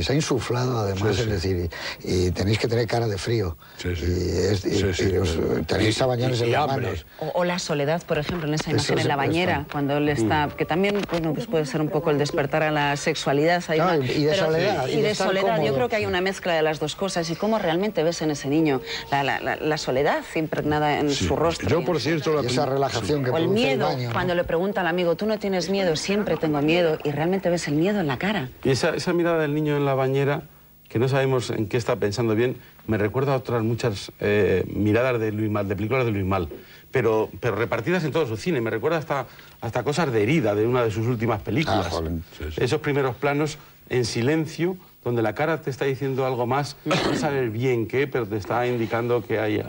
les ha insuflado además, Sí, es decir, y tenéis que tener cara de frío. Sí, sí. Y os tenéis sabañones en las manos. O la soledad, por ejemplo, en esa imagen Eso en la bañera, cuando él está, que también, bueno, pues puede ser un poco el despertar a la sexualidad. Hay Claro, una- y de pero- soledad, y Y de de estar soledad, yo cómodo. creo que hay una mezcla de las dos cosas. ¿Y cómo realmente ves en ese niño la soledad impregnada en su rostro? Yo, por cierto, Y esa relajación que O el produce miedo, el baño, ¿no? cuando le pregunta al amigo, ¿tú no tienes miedo? Siempre tengo miedo, y realmente ves el miedo en la cara. Y esa mirada del niño en la bañera, que no sabemos en qué está pensando bien, me recuerda a otras muchas miradas de Luis Mal, de películas de Luis Mal, pero repartidas en todo su cine. Me recuerda hasta cosas de herida de una de sus últimas películas. joder. Esos primeros planos en silencio, donde la cara te está diciendo algo más, no sabes bien qué, pero te está indicando que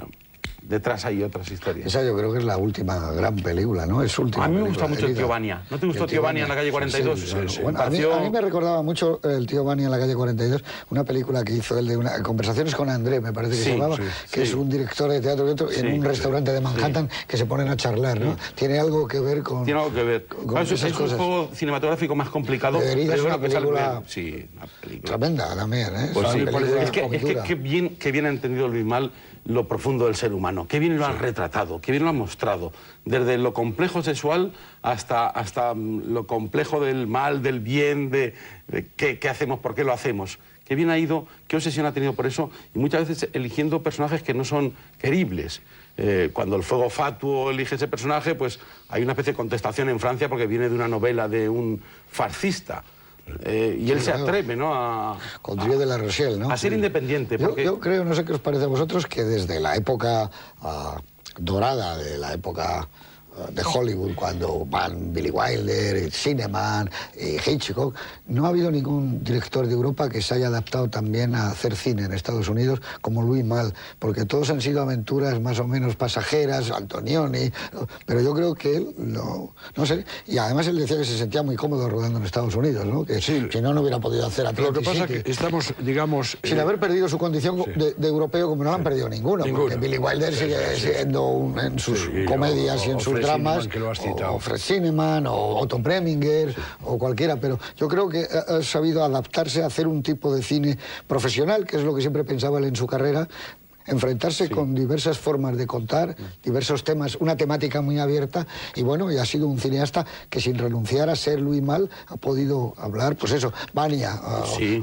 detrás hay otras historias. Esa yo creo que es la última gran película, ¿no? Es su última A mí me película gusta mucho de el vida. tío Vania. ¿No te gustó El Tío Vania en la calle 42? Sí. Bueno, a mí me recordaba mucho el tío Vania en la calle 42, una película que hizo él de Conversaciones con André, me parece que se llamaba, que es un director de teatro en un restaurante de Manhattan que se ponen a charlar, ¿no? Tiene algo que ver con... Tiene algo que ver. con Es un juego cinematográfico más complicado. De Herida es pero una creo que sale película bien. Sí, una película. Tremenda también, ¿eh? Pues Es sí, una película es que comitura. qué bien ha entendido Luis Mal lo profundo del ser humano, qué bien lo han retratado, qué bien lo han mostrado, desde lo complejo sexual hasta lo complejo del mal, del bien, de qué hacemos, por qué lo hacemos. Qué bien ha ido, qué obsesión ha tenido por eso, y muchas veces eligiendo personajes que no son queribles. Cuando el fuego fatuo elige ese personaje, pues hay una especie de contestación en Francia porque viene de una novela de un fascista. Y él se atreve, ¿no? Con Trío de la Rochelle, ¿no? A ser independiente. Porque... Yo creo, no sé qué os parece a vosotros, que desde la época dorada, de la época de Hollywood, cuando van Billy Wilder, Cineman, Hitchcock, no ha habido ningún director de Europa que se haya adaptado también a hacer cine en Estados Unidos como Luis Mal, porque todos han sido aventuras más o menos pasajeras, Antonioni, pero yo creo que él, no sé, y además él decía que se sentía muy cómodo rodando en Estados Unidos, ¿no? Que si no hubiera podido hacer Atlantic Lo que pasa City. es que estamos, digamos... Sin haber perdido su condición de europeo, como no han perdido ninguno, porque Billy Wilder sigue siendo en sus comedias y en sus dramas, que lo has citado. o Fred Zinnemann, o Otto Preminger, o cualquiera, pero yo creo que ha sabido adaptarse a hacer un tipo de cine profesional, que es lo que siempre pensaba él en su carrera, enfrentarse con diversas formas de contar, diversos temas, una temática muy abierta, y bueno, y ha sido un cineasta que sin renunciar a ser Luis Mal ha podido hablar, pues eso, Vania,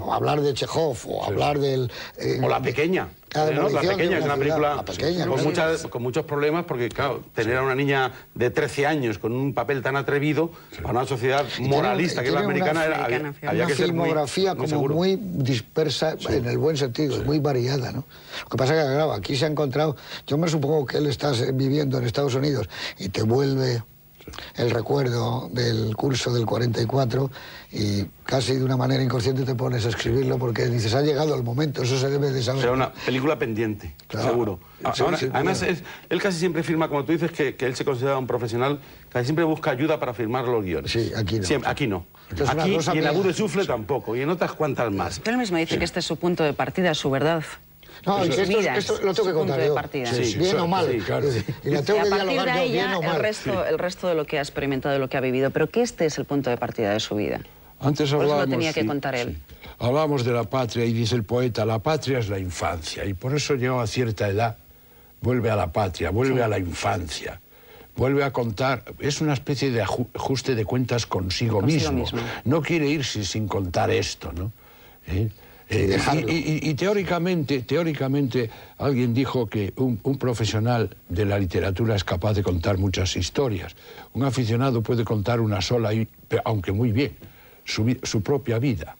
o hablar de Chekhov, o hablar del... o La Pequeña. ¿no? La Pequeña es una película con muchos problemas, porque claro, tener a una niña de 13 años con un papel tan atrevido para una sociedad moralista que es la americana, había que ser filmografía muy dispersa en el buen sentido, muy variada, ¿no? Lo que pasa es que, claro, aquí se ha encontrado, yo me supongo que él está viviendo en Estados Unidos y te vuelve el recuerdo del curso del 44 y casi de una manera inconsciente te pones a escribirlo porque dices, ha llegado el momento, eso se debe de saber. O sea, una película pendiente, seguro. Además, él casi siempre firma, como tú dices, que él se considera un profesional, casi siempre busca ayuda para firmar los guiones. Sí, aquí no. Siempre, aquí no. Entonces, aquí y en Abu de Sufle tampoco, y en otras cuantas más. Él mismo dice que este es su punto de partida, su verdad. No, esto lo tengo que contar yo. Bien o mal. Y la tengo que dialogar yo, bien o mal. El resto de lo que ha experimentado, de lo que ha vivido, pero que este es el punto de partida de su vida. Antes Por eso hablábamos, lo tenía que contar él. Hablábamos de la patria y dice el poeta, la patria es la infancia, y por eso llegado a cierta edad vuelve a la patria, vuelve a la infancia, vuelve a contar, es una especie de ajuste de cuentas consigo mismo. No quiere irse sin contar esto, ¿no? Y teóricamente alguien dijo que un profesional de la literatura es capaz de contar muchas historias. Un aficionado puede contar una sola, aunque muy bien, su propia vida.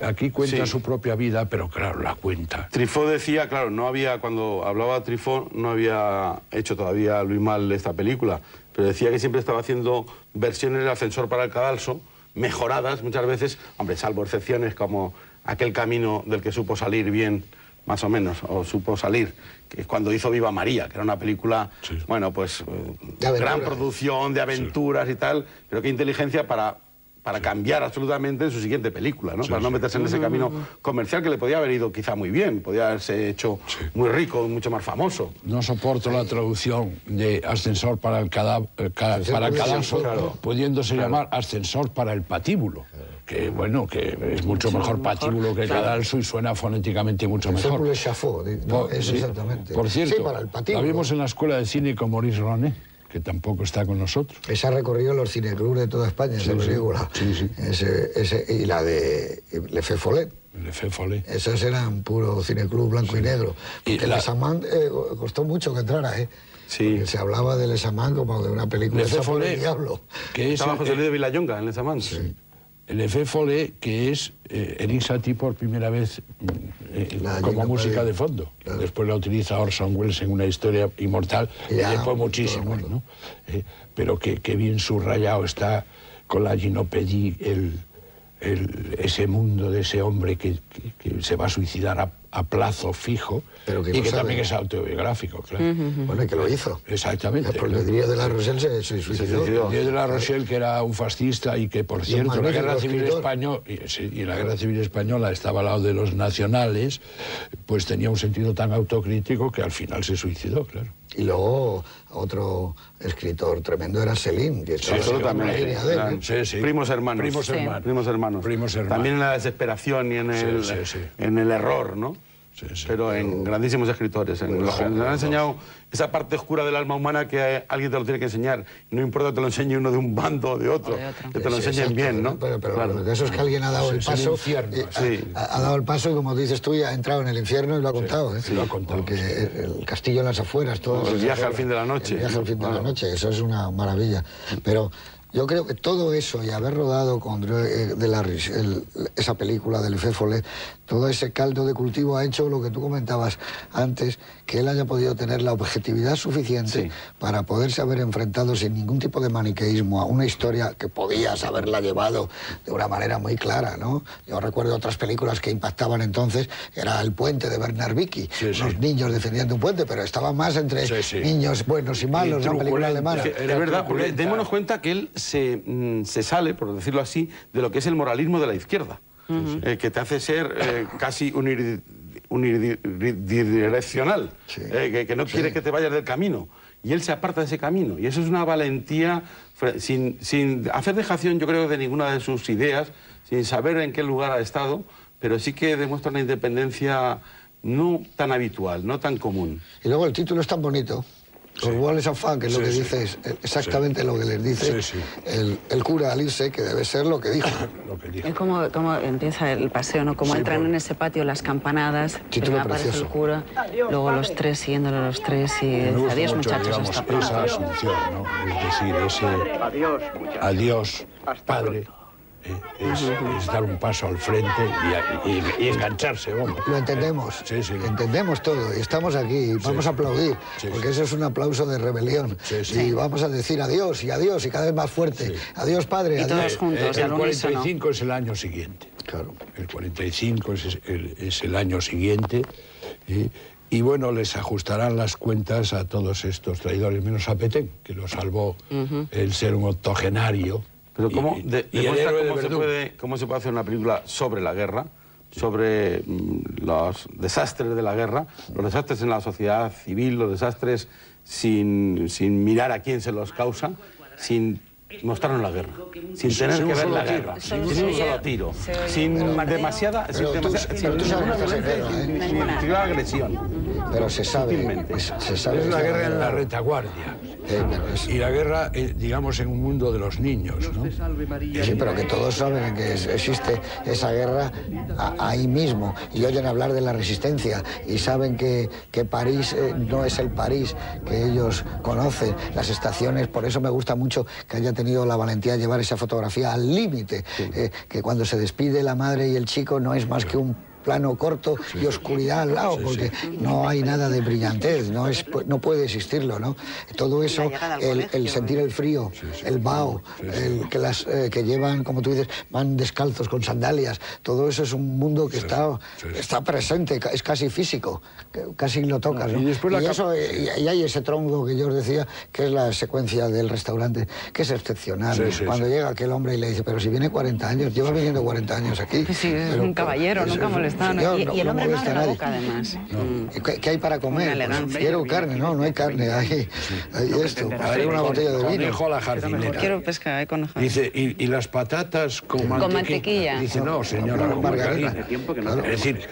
Aquí cuenta su propia vida, pero claro, la cuenta. Truffaut decía, claro, cuando hablaba Truffaut no había hecho todavía Luis Mal esta película, pero decía que siempre estaba haciendo versiones del Ascensor para el Cadalso, mejoradas muchas veces, hombre, salvo excepciones como Aquel camino del que supo salir bien, más o menos, o supo salir, que es cuando hizo Viva María, que era una película, bueno, pues, gran producción, de aventuras y tal, pero qué inteligencia para para cambiar absolutamente su siguiente película, ¿no? Para no meterse en ese camino comercial que le podía haber ido quizá muy bien, podía haberse hecho muy rico, mucho más famoso. No soporto la traducción de ascensor para el cadalso, pudiéndose llamar ascensor para el patíbulo. Que bueno, que es mucho mejor patíbulo que cadalso y suena fonéticamente mucho mejor. Le Chafaud, ¿no? Es exactamente. Por cierto, sí, para el patíbulo. la vimos en la escuela de cine con Maurice Ronet, que tampoco está con nosotros. Esa ha recorrido los cineclubs de toda España, esa película. Sí. Y la de Le Feu Follet. Le Feu Follet. Esas eran puro cineclub blanco y negro. Y Porque Les Amants costó mucho que entrara, ¿eh? Sí. Porque se hablaba de Les Amants como de una película Le Feu hecha por el Follet, diablo. que es Estaba José Luis de Villayonga en Les Amants. Sí. Le Feu Follet, que es Eric Satie por primera vez como Gina música Padilla. de fondo. Claro. Después la utiliza Orson Welles en Una historia inmortal, y Ya, después muchísimo, todo, ¿no? Pero que bien subrayado está con la ginopédie ese mundo de ese hombre que se va a suicidar a plazo fijo, Pero que y lo que sabe. también es autobiográfico, claro. Bueno, y que lo hizo. Exactamente. Por el Diego de la Rochelle se suicidó. Diego de la Rochelle, que era un fascista y que, por cierto, magnífico la Guerra Civil escritor. Española, y la Guerra Civil Española estaba al lado de los nacionales, pues tenía un sentido tan autocrítico que al final se suicidó, claro. Y luego otro escritor tremendo era Céline, que estaba Eso en la también. línea de él, Eran ¿eh? Sí. Primos hermanos. Primos hermanos. Primos hermanos. Primos hermanos. También en la desesperación y en el, Sí. en el error, ¿no? Sí. Pero en grandísimos escritores, en los que nos han enseñado esa parte oscura del alma humana que alguien te lo tiene que enseñar. No importa que te lo enseñe uno de un bando o de otro, que te lo Sí, enseñen exacto, bien, ¿no? Pero Claro. el caso es que alguien ha dado el Es el paso. infierno, sí. Ha dado el paso y, como dices tú, ya ha entrado en el infierno y lo ha contado, ¿eh? sí, lo ha contado, Porque el castillo en las afueras, todo. El esas viaje al afueras, fin de la noche. El viaje al fin de la Claro. noche, eso es una maravilla. Pero yo creo que todo eso y haber rodado con esa película de Le Feu Follet, todo ese caldo de cultivo ha hecho lo que tú comentabas antes, que él haya podido tener la objetividad suficiente Sí. para poderse haber enfrentado sin ningún tipo de maniqueísmo a una historia que podías haberla llevado de una manera muy clara, ¿no? Yo recuerdo otras películas que impactaban entonces, era El puente de Bernard Vicki, Sí. los niños defendiendo un puente, pero estaba más entre Sí. niños buenos y malos, Y una película truculenta. alemana. Sí. Es verdad, porque truculenta. démonos cuenta que él se sale, por decirlo así, de lo que es el moralismo de la izquierda, que te hace ser casi unidireccional, Sí. Que no quiere que te vayas del camino. Y él se aparta de ese camino. Y eso es una valentía sin hacer dejación, yo creo, de ninguna de sus ideas, sin saber en qué lugar ha estado, pero sí que demuestra una independencia no tan habitual, no tan común. Y luego el título es tan bonito. Cornwall es afán, que es lo Sí, que sí. dice, es exactamente lo que les dice Sí. el cura al irse, que debe ser lo que dijo. Lo que dijo. Y cómo empieza el paseo, ¿no? Cómo Sí, entran por- en ese patio las campanadas, Título primero aparece precioso. el cura, luego los tres siguiéndole a los tres y Me gusta adiós mucho, muchachos, digamos, hasta pronto. esa asunción, ¿no? Es decir, ese adiós, padre, es dar un paso al frente y engancharse, vamos. Lo entendemos, Sí. entendemos todo y estamos aquí y vamos a aplaudir, Sí, porque eso es un aplauso de rebelión. Sí. Y vamos a decir adiós y adiós y cada vez más fuerte. Sí. Adiós, padre, Y adiós. todos juntos, El al unísono. 45 es el año siguiente. Claro. El 45 es el año siguiente. Y bueno, les ajustarán las cuentas a todos estos traidores, menos a Petén, que lo salvó el ser un octogenario. Pero cómo y el demuestra héroe de cómo Verdún. cómo se puede hacer una película sobre la guerra, sobre los desastres de la guerra, los desastres en la sociedad civil, los desastres sin mirar a quién se los causa, sin mostrarnos la guerra, sin tener sin que un ver solo la tiro. guerra, Solo sin se un oye- solo tiro, se oye sin bombardeo. demasiada, Pero tú sabes sin que es ninguna guerra, violencia, ¿eh? sin Ninguna. ninguna agresión. Pero se sabe, Sutilmente. se sabe. Es que la es guerra en la retaguardia. pero es- Y la guerra, digamos, en un mundo de los niños, ¿no? Sí, pero que todos saben que existe esa guerra ahí mismo y oyen hablar de la resistencia y saben que París no es el París que ellos conocen, las estaciones, por eso me gusta mucho que haya tenido la valentía de llevar esa fotografía al límite, que cuando se despide la madre y el chico no es más que un plano corto y oscuridad al lado, porque no hay nada de brillantez, no puede existirlo, ¿no? Todo eso, el sentir el frío, el vaho, que llevan, como tú dices, van descalzos con sandalias, todo eso es un mundo que está presente, es casi físico, casi lo tocas, ¿no? Y hay ese tronco que yo os decía, que es la secuencia del restaurante, que es excepcional. Cuando llega aquel hombre y le dice, pero si viene 40 años, lleva viviendo 40 años aquí. Sí, es un caballero, nunca molestado. Y el hombre no abre la boca, además. ¿Qué hay para comer? Pues, quiero carne, no hay carne, hay esto, hay una botella de vino. Conejo a la jardinera. Quiero pesca, hay conejo. Dice, ¿y las patatas con mantequilla? Dice, no, señora, con margarina. Es decir,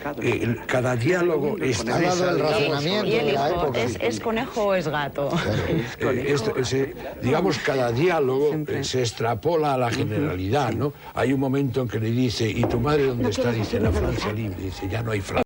cada diálogo está dado el razonamiento de la época. ¿Es conejo o es gato? Digamos, cada diálogo se extrapola a la generalidad, ¿no? Hay un momento en que le dice, ¿y tu madre dónde está? Dice, en la Francia libre. Dice, ya no hay Francia.